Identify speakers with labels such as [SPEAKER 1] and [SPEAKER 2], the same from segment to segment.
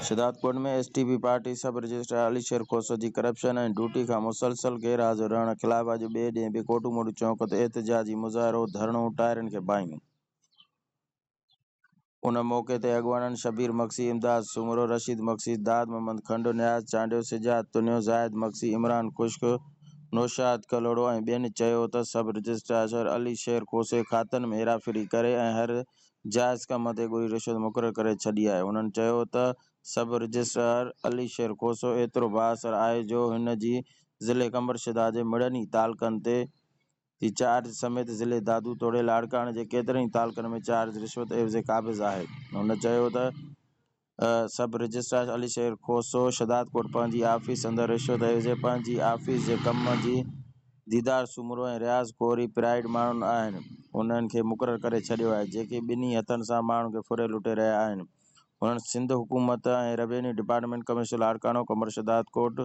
[SPEAKER 1] शदादकोट में STP party सब registrar Alisher खोसो जी corruption ऐं ड्यूटी खां मुसलसल गैरहाज़िर रहण ख़िलाफ़ अॼु ॿिए ॾींहुं बि कोटूमोटू चौक ते एहतिजाजी मुज़ाहिरो धरणो टायरनि खे बाहियूं। उन मौक़े ते अॻवाननि शबीर मक्सी, इमदाद सुमरो, रशीद मक्सी, दाद मोहम्मद खंड, न्याज़ चांडियो, सिजात तुनियो, ज़ाहिद मक्सी, इमरान खुश्क, नौशाद कलोड़ो ऐं ॿियनि चयो त सब रजिस्ट्रार अलीशेर खोसे खातनि में हेराफेरी करे ऐं हर जाइज़ कम ते ॻोही रिश्वत मुक़ररु करे छॾी आहे। उन्हनि चयो त सब रजिस्ट्रार अलीशेर खोसो एतिरो बाअसर आहे जो हिन जी ज़िले कमरशदा जे मिड़नि ई तालुक़नि ते चार्ज समेत ज़िले दादू तोड़े लाड़काणे जे केतिरनि ई तालुक़नि में चार्ज रिश्वत एवज़े क़ाबिज़ आहे। हुन चयो त सब रजिस्ट्रार अलीशेर खोसो शदादकोट पंहिंजी आफ़ीस अंदरि रिश्वत एवज़े पंहिंजी आफ़ीस जे कम जी दीदार सुमरो ऐं रियाज़ कोरी प्राइड माण्हुनि आहिनि उन्हनि खे मुक़ररु करे छॾियो आहे जेके ॿिन्ही हथनि सां माण्हुनि खे फुरे लुटे रहिया आहिनि। उन्हनि सिंध हुकूमत ऐं रेवेन्यू डिपार्टमेंट कमिश्नर लाड़काणो कमर शदादकोट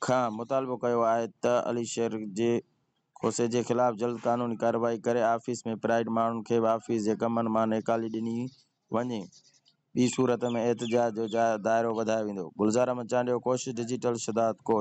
[SPEAKER 1] खां मुतालबो कयो आहे त अलीशेर खोसे जे ख़िलाफ़ जल्द क़ानूनी कार्रवाई करे आफ़ीस में प्राइड माण्हुनि खे आफ़ीस जे कमनि मां नेकाली ॾिनी वञे। ॿी सूरत में एहतिजाज जो दाइरो वधायो वेंदो। गुलज़ार अहमद चांडियो, कोशिश डिजिटल, शदादकोट।